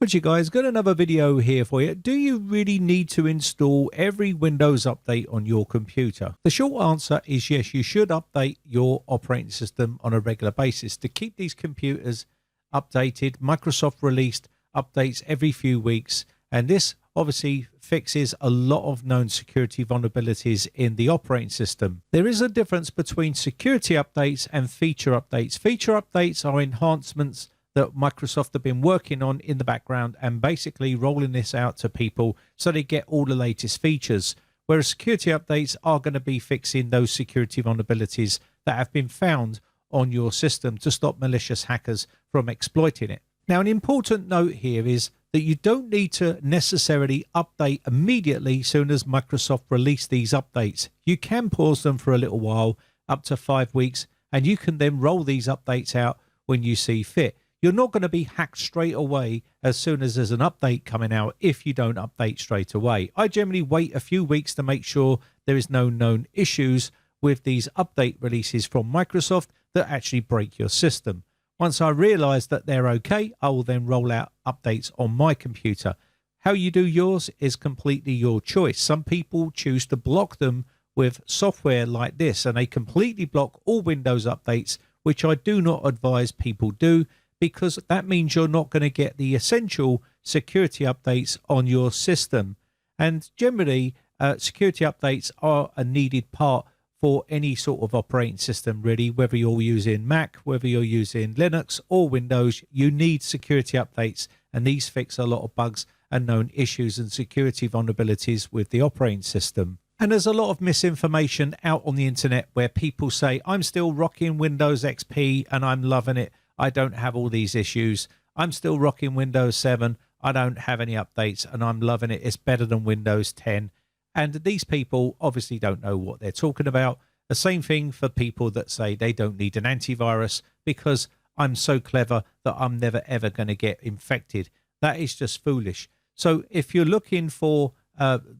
What you guys, got another video here for you. Do you really need to install every Windows update on your computer? The short answer is yes, you should update your operating system on a regular basis to keep these computers updated. Microsoft released updates every few weeks, and this obviously fixes a lot of known security vulnerabilities in the operating system. There is a difference between security updates and feature updates. Feature updates are enhancements that Microsoft have been working on in the background and basically rolling this out to people so they get all the latest features. Whereas security updates are going to be fixing those security vulnerabilities that have been found on your system to stop malicious hackers from exploiting it. Now, an important note here is that you don't need to necessarily update immediately soon as Microsoft release these updates. You can pause them for a little while, up to 5 weeks, and you can then roll these updates out when you see fit. You're not going to be hacked straight away as soon as there's an update coming out if you don't update straight away. I generally wait a few weeks to make sure there is no known issues with these update releases from Microsoft that actually break your system. Once I realize that they're okay, I will then roll out updates on my computer. How you do yours is completely your choice. Some people choose to block them with software like this, and they completely block all Windows updates, which I do not advise people do, because that means you're not going to get the essential security updates on your system. And generally, security updates are a needed part for any sort of operating system, really, whether you're using Mac, whether you're using Linux or Windows, you need security updates, and these fix a lot of bugs and known issues and security vulnerabilities with the operating system. And there's a lot of misinformation out on the internet where people say, I'm still rocking Windows XP and I'm loving it. I don't have all these issues. I'm still rocking Windows 7. I don't have any updates and I'm loving it. It's better than Windows 10. And these people obviously don't know what they're talking about. The same thing for people that say they don't need an antivirus because I'm so clever that I'm never ever going to get infected. That is just foolish. So if you're looking for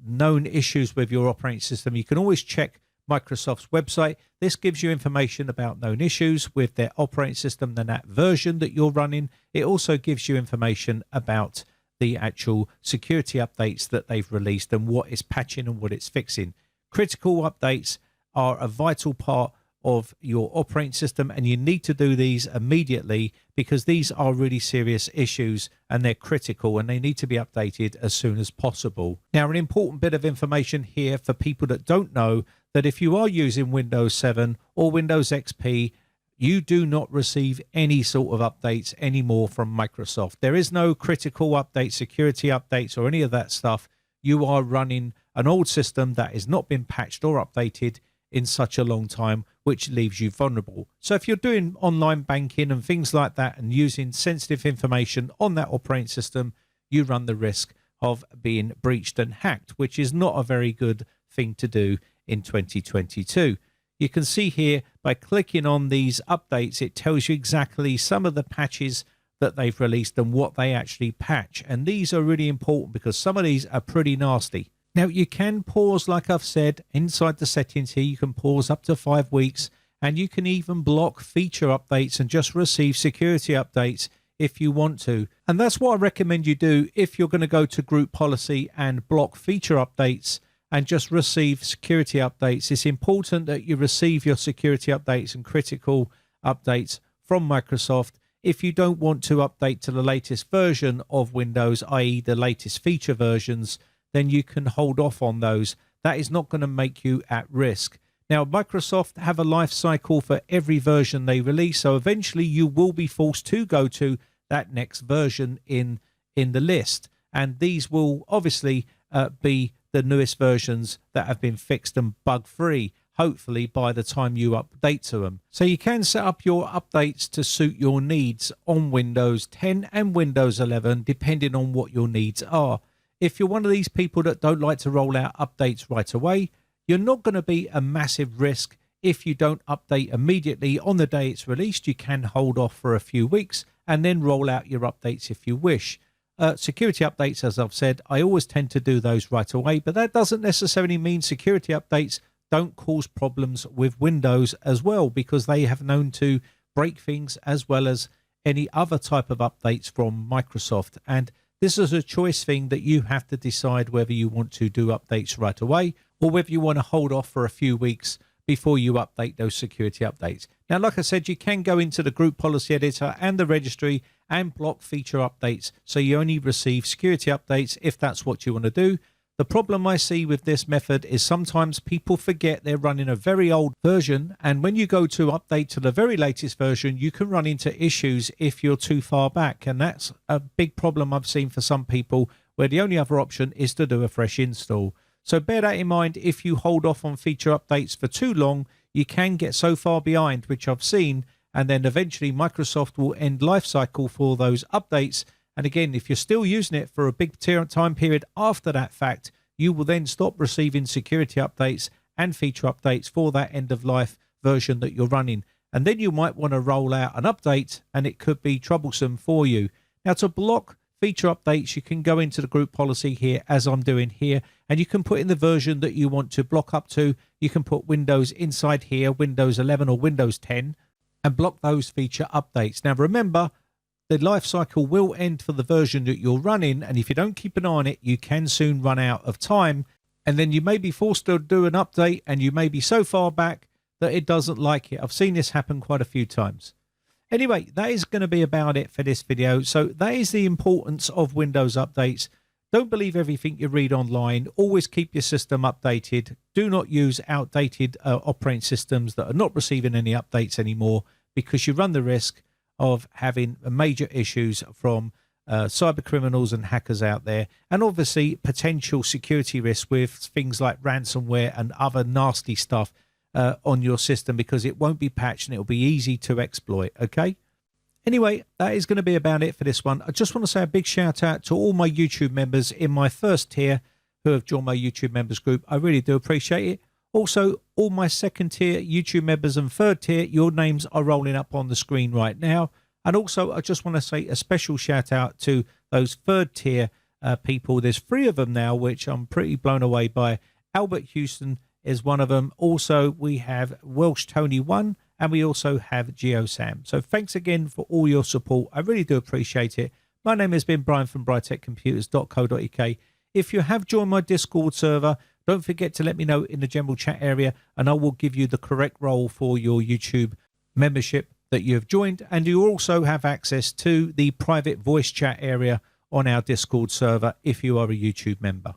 known issues with your operating system, you can always check Microsoft's website. This gives you information about known issues with their operating system and that version that you're running. It also gives you information about the actual security updates that they've released and what it's patching and what it's fixing. Critical updates are a vital part of your operating system, and you need to do these immediately because these are really serious issues and they're critical and they need to be updated as soon as possible. Now, an important bit of information here for people that don't know, that if you are using Windows 7 or Windows XP, you do not receive any sort of updates anymore from Microsoft. There is no critical update, security updates or any of that stuff. You are running an old system that has not been patched or updated in such a long time, which leaves you vulnerable. So if you're doing online banking and things like that and using sensitive information on that operating system, you run the risk of being breached and hacked, which is not a very good thing to do in 2022. You can see here by clicking on these updates, it tells you exactly some of the patches that they've released and what they actually patch. And these are really important because some of these are pretty nasty. Now, you can pause, like I've said, inside the settings here. You can pause up to 5 weeks, and you can even block feature updates and just receive security updates if you want to. And that's what I recommend you do if you're going to go to group policy and block feature updates and just receive security updates. It's important that you receive your security updates and critical updates from Microsoft. If you don't want to update to the latest version of Windows, i.e. the latest feature versions, then you can hold off on those. That is not going to make you at risk. Now, Microsoft have a life cycle for every version they release, so eventually you will be forced to go to that next version in the list. And these will obviously be the newest versions that have been fixed and bug-free, hopefully by the time you update to them. So you can set up your updates to suit your needs on Windows 10 and Windows 11, depending on what your needs are. If you're one of these people that don't like to roll out updates right away, you're not going to be a massive risk if you don't update immediately on the day it's released. You can hold off for a few weeks and then roll out your updates if you wish. Security updates, as I've said, I always tend to do those right away, but that doesn't necessarily mean security updates don't cause problems with Windows as well, because they have known to break things as well as any other type of updates from Microsoft. And This is a choice thing that you have to decide whether you want to do updates right away or whether you want to hold off for a few weeks before you update those security updates. Now, like I said, you can go into the group policy editor and the registry and block feature updates, so you only receive security updates if that's what you want to do. The problem I see with this method is sometimes people forget they're running a very old version, and when you go to update to the very latest version, you can run into issues if you're too far back, and that's a big problem I've seen for some people, where the only other option is to do a fresh install. So bear that in mind. If you hold off on feature updates for too long, you can get so far behind, which I've seen, and then eventually Microsoft will end life cycle for those updates. And again, if you're still using it for a big time period after that fact, you will then stop receiving security updates and feature updates for that end of life version that you're running. And then you might want to roll out an update, and it could be troublesome for you. Now, to block feature updates, you can go into the group policy here, as I'm doing here, and you can put in the version that you want to block up to. You can put Windows inside here, Windows 11 or Windows 10, and block those feature updates. Now, remember, the life cycle will end for the version that you're running, and if you don't keep an eye on it, you can soon run out of time, and then you may be forced to do an update, and you may be so far back that it doesn't like it. I've seen this happen quite a few times. Anyway, that is going to be about it for this video. So that is the importance of Windows updates. Don't believe everything you read online. Always keep your system updated. Do not use outdated operating systems that are not receiving any updates anymore, because you run the risk of having major issues from cyber criminals and hackers out there, and obviously potential security risks with things like ransomware and other nasty stuff on your system, because it won't be patched and it'll be easy to exploit. Okay, anyway, that is going to be about it for this one. I just want to say a big shout out to all my YouTube members in my first tier who have joined my YouTube members group. I really do appreciate it. Also, all my second tier YouTube members and third tier, your names are rolling up on the screen right now. And also, I just want to say a special shout out to those third tier people. There's 3 of them now, which I'm pretty blown away by. Albert Houston is one of them. Also, we have Welsh Tony 1, and we also have Geo Sam. So thanks again for all your support. I really do appreciate it. My name has been Brian from briteccomputers.co.uk. If you have joined my Discord server, don't forget to let me know in the general chat area, and I will give you the correct role for your YouTube membership that you have joined. And you also have access to the private voice chat area on our Discord server if you are a YouTube member.